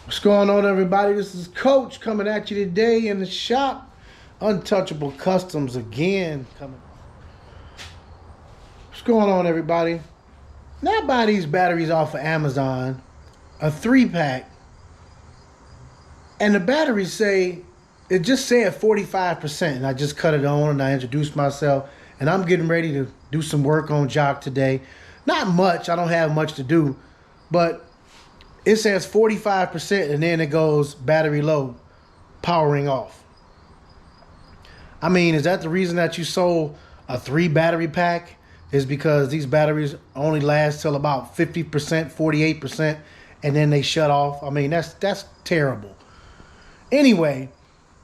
What's going on, everybody? This is Coach coming at you today in the shop. Untouchable Customs again. What's going on, everybody? Now I buy these batteries off of Amazon, a 3-pack, and the batteries say it just said 45%. And I just cut it on and I introduced myself, and I'm getting ready to do some work on Jock today. Not much. I don't have much to do, but it says 45%, and then it goes battery low, powering off. I mean, is that the reason that you sold a 3 battery pack? Is because these batteries only last till about 50%, 48%, and then they shut off? I mean, that's terrible. Anyway,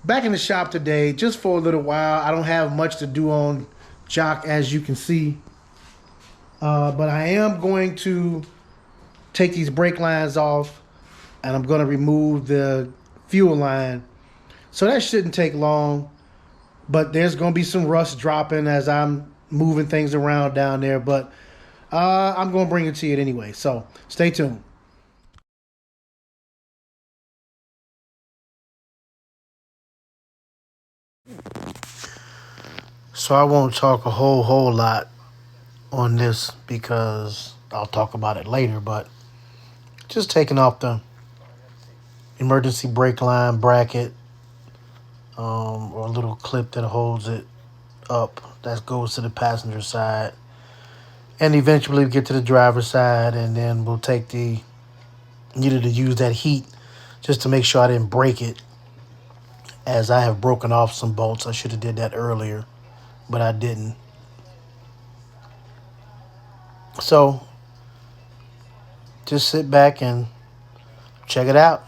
back in the shop today, just for a little while. I don't have much to do on Jock, as you can see, but I am going to take these brake lines off, and I'm going to remove the fuel line. So that shouldn't take long. But there's going to be some rust dropping as I'm moving things around down there. But I'm going to bring it to you anyway. So stay tuned. So I won't talk a whole lot on this because I'll talk about it later. But just taking off the emergency brake line bracket, or a little clip that holds it up that goes to the passenger side, and eventually get to the driver's side, and then we'll take the needed to use that heat just to make sure I didn't break it, as I have broken off some bolts. I should have did that earlier, but I didn't. So just sit back and check it out.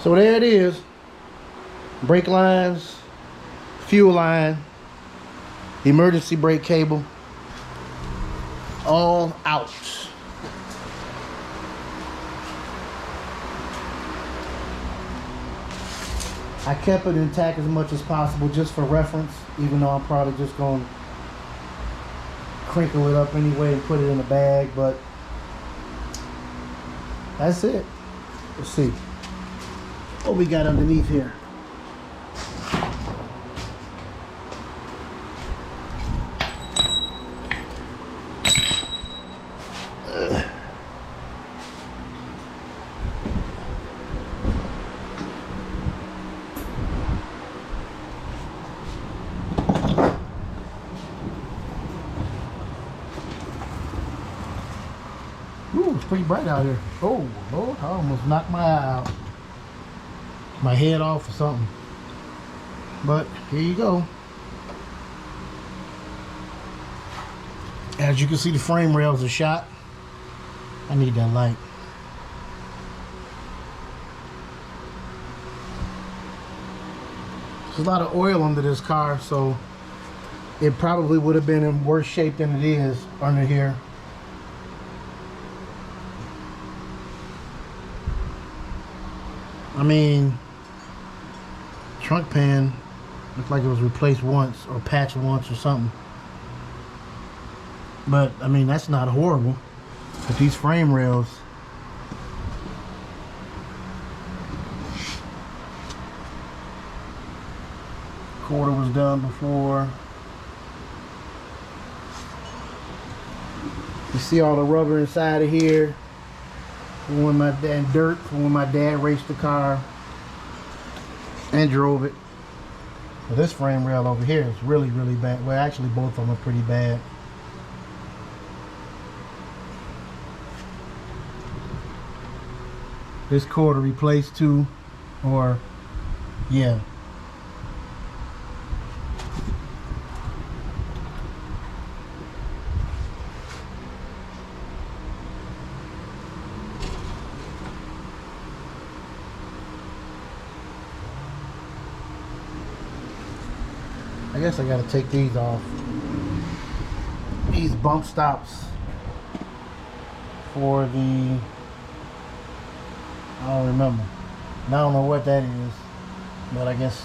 So there it is. Brake lines, fuel line, emergency brake cable, all out. I kept it intact as much as possible just for reference, even though I'm probably just going to crinkle it up anyway and put it in a bag, but that's it. Let's see what we got underneath here. Ooh, it's pretty bright out here. Oh, Lord, I almost knocked my eye out. My head off or something. But here you go. As you can see, the frame rails are shot. I need that light. There's a lot of oil under this car, so it probably would have been in worse shape than it is under here. I mean, trunk pan looked like it was replaced once or patched once or something. But I mean, that's not horrible. But these frame rails, quarter was done before. You see all the rubber inside of here. When my dad dirt, when my dad raced the car and drove it. Well, this frame rail over here is really, really bad. Well, actually, both of them are pretty bad. This quarter replaced too, or yeah. I guess I gotta take these off. These bump stops for the, I don't remember. And I don't know what that is, but I guess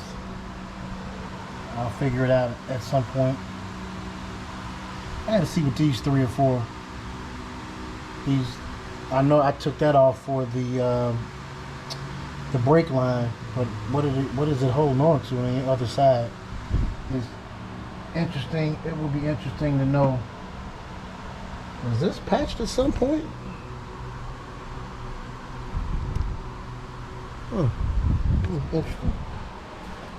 I'll figure it out at some point. I had to see what these 3 or 4. These, I know I took that off for the brake line, but what is it holding on to on the other side? It's interesting. It will be interesting to know. Was this patched at some point? Interesting.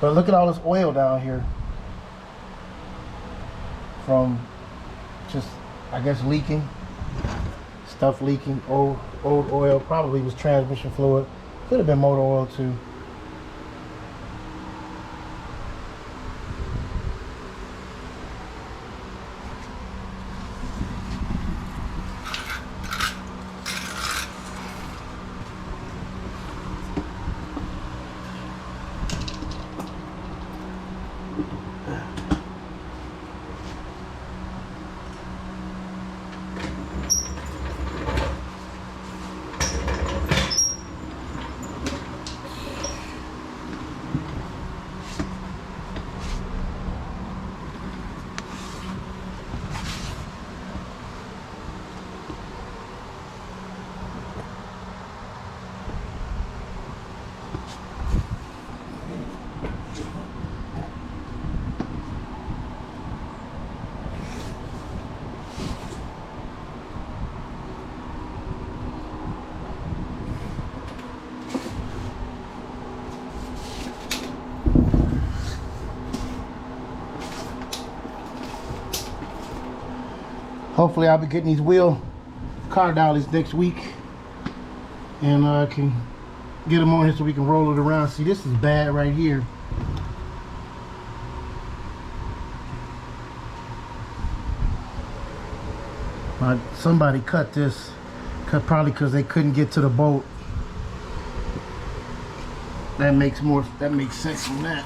But look at all this oil down here from just, I guess, leaking. Stuff leaking. Old oil. Probably was transmission fluid. Could have been motor oil too. Hopefully I'll be getting these car dollies next week, and I can get them on here so we can roll it around. See, this is bad right here. Somebody cut this, probably because they couldn't get to the bolt. That makes sense on that.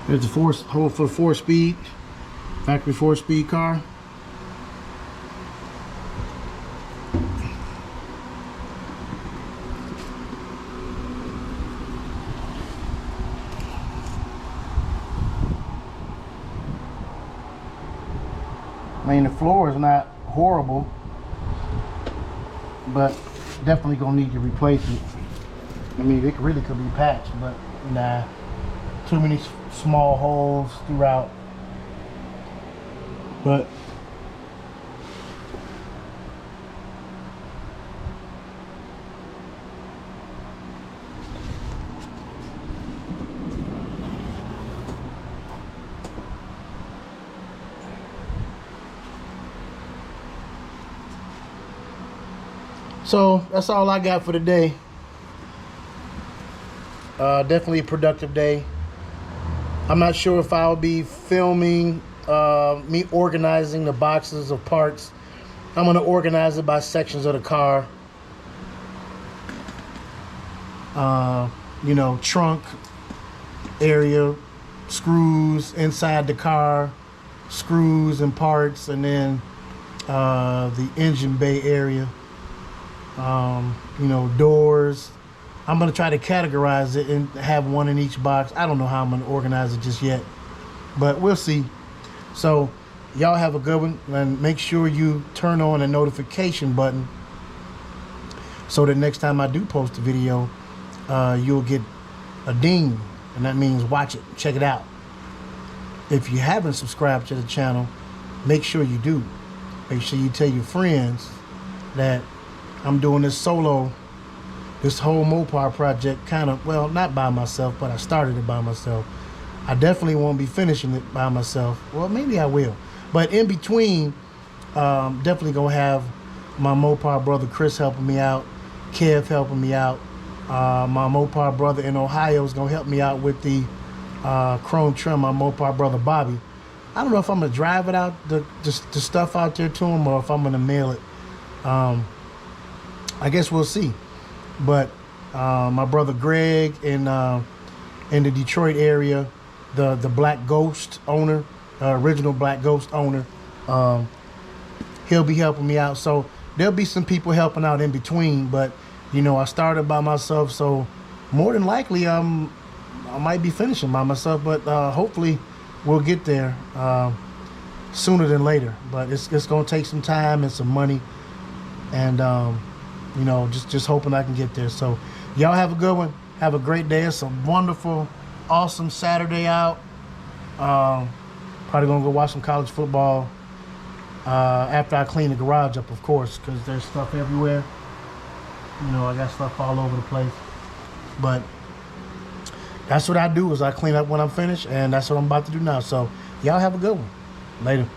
There's the hole for 4-speed, factory 4-speed car. I mean, the floor is not horrible, but definitely gonna need to replace it. I mean, it really could be patched, but nah. Too many small holes throughout. But so that's all I got for today. Definitely a productive day. I'm not sure if I'll be filming me organizing the boxes of parts. I'm going to organize it by sections of the car. You know, trunk area, screws inside the car, screws and parts, and then the engine bay area. You know, doors. I'm going to try to categorize it and have one in each box. I don't know how I'm going to organize it just yet, but we'll see. So y'all have a good one, and make sure you turn on the notification button so that next time I do post a video, you'll get a ding, and that means watch it, check it out. If you haven't subscribed to the channel, make sure you do. Make sure you tell your friends that I'm doing this solo. This whole Mopar project kind of, well, not by myself, but I started it by myself. I definitely won't be finishing it by myself. Well, maybe I will. But in between, definitely going to have my Mopar brother Chris helping me out, Kev helping me out. My Mopar brother in Ohio is going to help me out with the chrome trim, my Mopar brother Bobby. I don't know if I'm going to drive it out, the stuff out there to him, or if I'm going to mail it. I guess we'll see. But my brother Greg in the Detroit area, the Black Ghost owner, original Black Ghost owner, he'll be helping me out. So there'll be some people helping out in between. But you know, I started by myself, so more than likely I might be finishing by myself. But hopefully we'll get there sooner than later. But it's gonna take some time and some money, and you know, just hoping I can get there. So y'all have a good one. Have a great day. It's a wonderful, awesome Saturday out. Probably gonna go watch some college football after I clean the garage up, of course, because there's stuff everywhere. You know, I got stuff all over the place. But that's what I do, is I clean up when I'm finished, and that's what I'm about to do now. So y'all have a good one. Later.